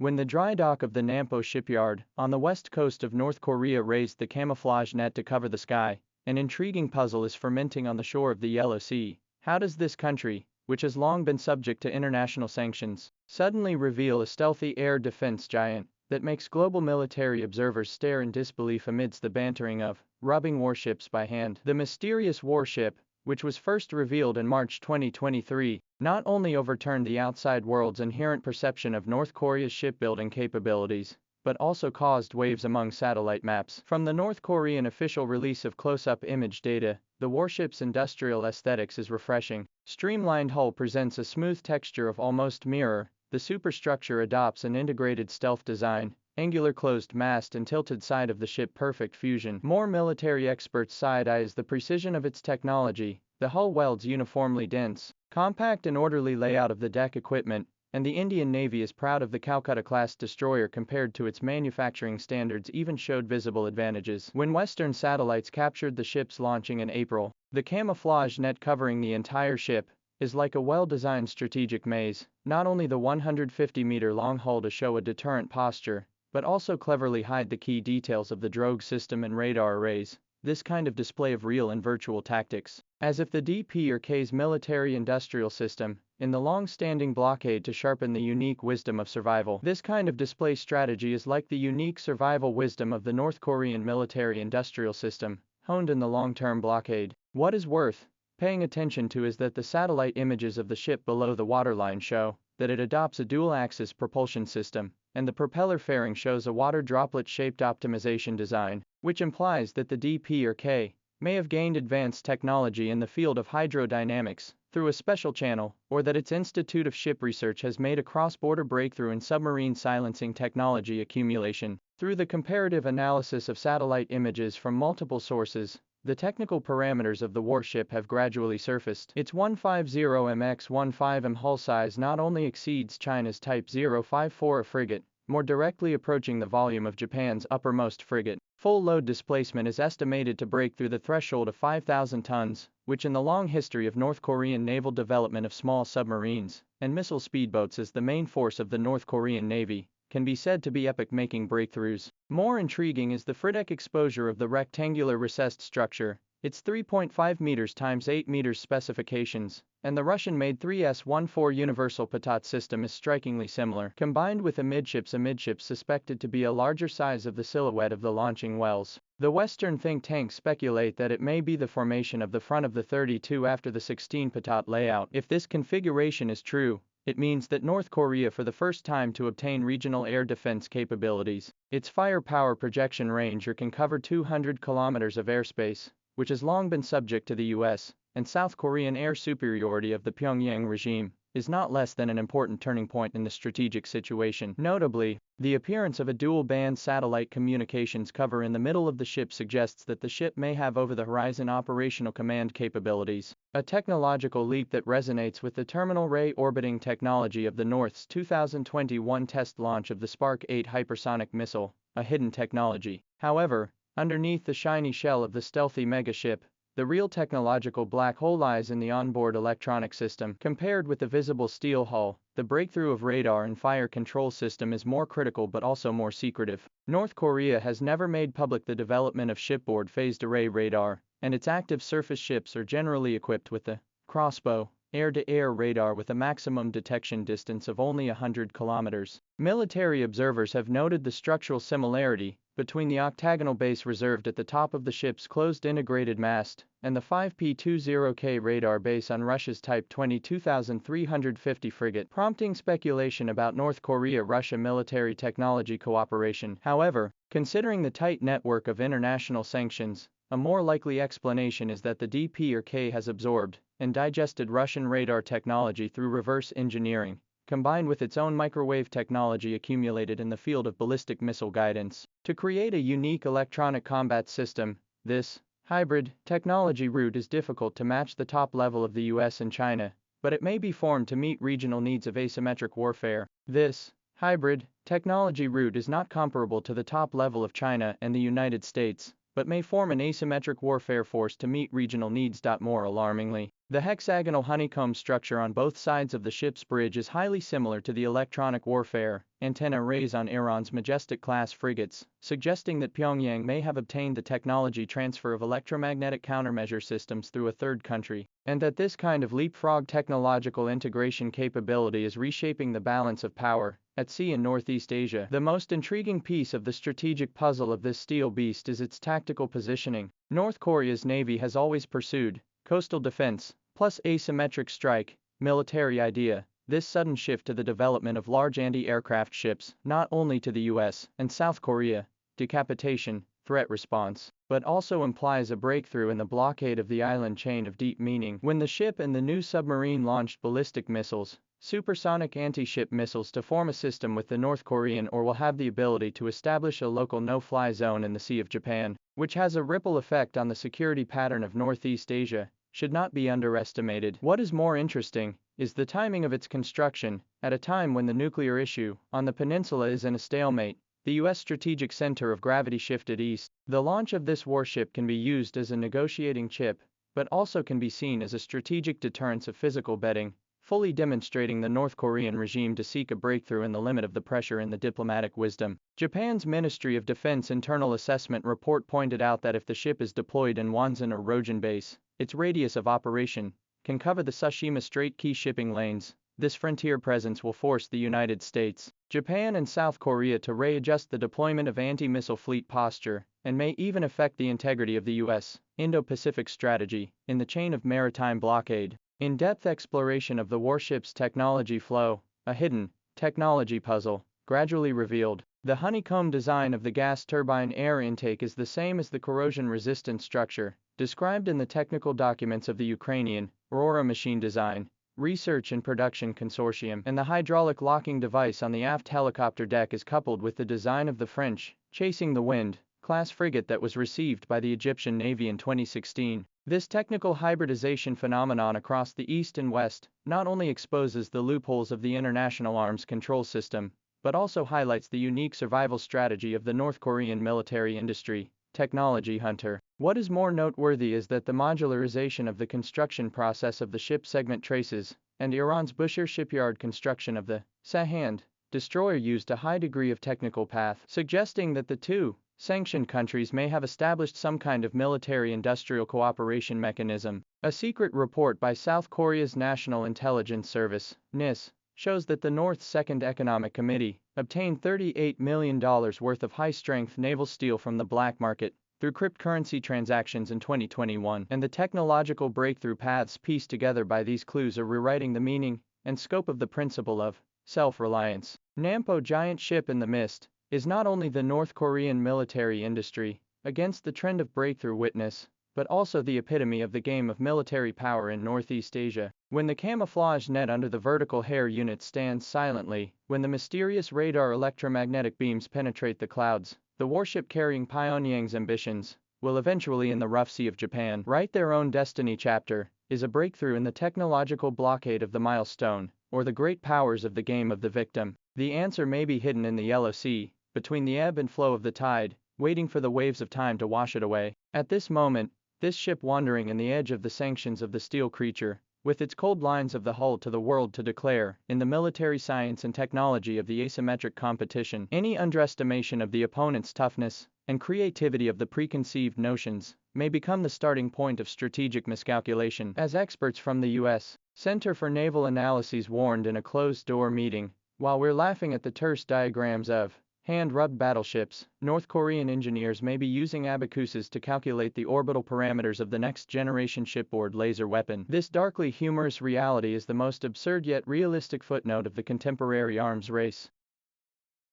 When the dry dock of the Nampo shipyard on the west coast of North Korea raised the camouflage net to cover the sky, an intriguing puzzle is fermenting on the shore of the Yellow Sea. How does this country, which has long been subject to international sanctions, suddenly reveal a stealthy air defense giant that makes global military observers stare in disbelief amidst the bantering of rubbing warships by hand? The mysterious warship, which was first revealed in March 2023, not only overturned the outside world's inherent perception of North Korea's shipbuilding capabilities, but also caused waves among satellite maps. From the North Korean official release of close-up image data, the warship's industrial aesthetics is refreshing. Streamlined hull presents a smooth texture of almost mirror, the superstructure adopts an integrated stealth design, angular closed mast and tilted side of the ship perfect fusion. More military experts side-eyes the precision of its technology, the hull welds uniformly dense, compact and orderly layout of the deck equipment, and the Indian Navy is proud of the Calcutta-class destroyer compared to its manufacturing standards even showed visible advantages. When Western satellites captured the ship's launching in April, the camouflage net covering the entire ship is like a well-designed strategic maze, not only the 150-meter-long hull to show a deterrent posture, but also cleverly hide the key details of the drogue system and radar arrays. This kind of display of real and virtual tactics, as if the DPRK's military-industrial system, in the long-standing blockade to sharpen the unique wisdom of survival. This kind of display strategy is like the unique survival wisdom of the North Korean military-industrial system, honed in the long-term blockade. What is worth paying attention to is that the satellite images of the ship below the waterline show that it adopts a dual-axis propulsion system, and the propeller fairing shows a water droplet-shaped optimization design, which implies that the DPRK may have gained advanced technology in the field of hydrodynamics through a special channel, or that its Institute of Ship Research has made a cross-border breakthrough in submarine silencing technology accumulation. Through the comparative analysis of satellite images from multiple sources, the technical parameters of the warship have gradually surfaced. Its 150M x 15M hull size not only exceeds China's Type 054 frigate, more directly approaching the volume of Japan's uppermost frigate. Full load displacement is estimated to break through the threshold of 5,000 tons, which in the long history of North Korean naval development of small submarines and missile speedboats as the main force of the North Korean Navy, can be said to be epoch-making breakthroughs. More intriguing is the frigate exposure of the rectangular recessed structure, its 3.5 meters x 8 meters specifications, and the Russian-made 3S-14 universal pitot system is strikingly similar. Combined with amidships suspected to be a larger size of the silhouette of the launching wells, the Western think tanks speculate that it may be the formation of the front of the 32 after the 16 pitot layout. If this configuration is true, it means that North Korea for the first time to obtain regional air defense capabilities. Its firepower projection range can cover 200 kilometers of airspace, which has long been subject to the US and South Korean air superiority of the Pyongyang regime, is not less than an important turning point in the strategic situation. Notably, the appearance of a dual-band satellite communications cover in the middle of the ship suggests that the ship may have over-the-horizon operational command capabilities, a technological leap that resonates with the terminal ray orbiting technology of the North's 2021 test launch of the Spark 8 hypersonic missile, a hidden technology. However, underneath the shiny shell of the stealthy megaship, the real technological black hole lies in the onboard electronic system. Compared with the visible steel hull, the breakthrough of radar and fire control system is more critical but also more secretive. North Korea has never made public the development of shipboard phased array radar, and its active surface ships are generally equipped with the crossbow air-to-air radar with a maximum detection distance of only 100 kilometers. Military observers have noted the structural similarity between the octagonal base reserved at the top of the ship's closed integrated mast and the 5P-20K radar base on Russia's Type 22350 frigate, prompting speculation about North Korea-Russia military technology cooperation. However, considering the tight network of international sanctions, a more likely explanation is that the DPRK has absorbed and digested Russian radar technology through reverse engineering, combined with its own microwave technology accumulated in the field of ballistic missile guidance, to create a unique electronic combat system. This hybrid technology route is difficult to match the top level of the US and China, but it may be formed to meet regional needs of asymmetric warfare. This hybrid technology route is not comparable to the top level of China and the United States, but may form an asymmetric warfare force to meet regional needs. More alarmingly, The hexagonal honeycomb structure on both sides of the ship's bridge is highly similar to the electronic warfare antenna arrays on Iran's Majestic-class frigates, suggesting that Pyongyang may have obtained the technology transfer of electromagnetic countermeasure systems through a third country, and that this kind of leapfrog technological integration capability is reshaping the balance of power at sea in Northeast Asia. The most intriguing piece of the strategic puzzle of this steel beast is its tactical positioning. North Korea's Navy has always pursued coastal defense plus asymmetric strike military idea. This sudden shift to the development of large anti-aircraft ships, not only to the US and South Korea, decapitation, threat response, but also implies a breakthrough in the blockade of the island chain of deep meaning. When the ship and the new submarine launched ballistic missiles, supersonic anti-ship missiles to form a system with the North Korean or will have the ability to establish a local no-fly zone in the Sea of Japan, which has a ripple effect on the security pattern of Northeast Asia, should not be underestimated. What is more interesting is the timing of its construction, at a time when the nuclear issue on the peninsula is in a stalemate. The U.S. strategic center of gravity shifted east. The launch of this warship can be used as a negotiating chip, but also can be seen as a strategic deterrence of physical betting, fully demonstrating the North Korean regime to seek a breakthrough in the limit of the pressure in the diplomatic wisdom. Japan's Ministry of Defense internal assessment report pointed out that if the ship is deployed in Wonsan or Rojin base, its radius of operation can cover the Tsushima Strait key shipping lanes. This frontier presence will force the United States, Japan and South Korea to readjust the deployment of anti-missile fleet posture, and may even affect the integrity of the U.S. Indo-Pacific strategy in the chain of maritime blockade. In-depth exploration of the warship's technology flow, a hidden technology puzzle, gradually revealed. The honeycomb design of the gas turbine air intake is the same as the corrosion-resistant structure described in the technical documents of the Ukrainian Aurora Machine Design, Research and Production Consortium, and the hydraulic locking device on the aft helicopter deck is coupled with the design of the French Chasing the Wind class frigate that was received by the Egyptian Navy in 2016. This technical hybridization phenomenon across the East and West not only exposes the loopholes of the international arms control system, but also highlights the unique survival strategy of the North Korean military industry, technology hunter. What is more noteworthy is that the modularization of the construction process of the ship segment traces, and Iran's Bushehr shipyard construction of the Sahand destroyer used a high degree of technical path, suggesting that the two sanctioned countries may have established some kind of military-industrial cooperation mechanism. A secret report by South Korea's National Intelligence Service, NIS, shows that the North's Second Economic Committee obtained $38 million worth of high-strength naval steel from the black market through cryptocurrency transactions in 2021, and the technological breakthrough paths pieced together by these clues are rewriting the meaning and scope of the principle of self-reliance. Nampo, giant ship in the mist, is not only the North Korean military industry against the trend of breakthrough witness, but also the epitome of the game of military power in Northeast Asia. When the camouflage net under the vertical hair unit stands silently, when the mysterious radar electromagnetic beams penetrate the clouds, the warship carrying Pyongyang's ambitions will eventually in the rough sea of Japan write their own destiny. Chapter is a breakthrough in the technological blockade of the milestone, or the great powers of the game of the victim. The answer may be hidden in the Yellow Sea, between the ebb and flow of the tide, waiting for the waves of time to wash it away. At this moment, this ship wandering in the edge of the sanctions of the steel creature, with its cold lines of the hull to the world to declare, in the military science and technology of the asymmetric competition, any underestimation of the opponent's toughness and creativity of the preconceived notions may become the starting point of strategic miscalculation. As experts from the U.S. Center for Naval Analyses warned in a closed-door meeting, while we're laughing at the terse diagrams of hand-rubbed battleships, North Korean engineers may be using abacuses to calculate the orbital parameters of the next-generation shipboard laser weapon. This darkly humorous reality is the most absurd yet realistic footnote of the contemporary arms race.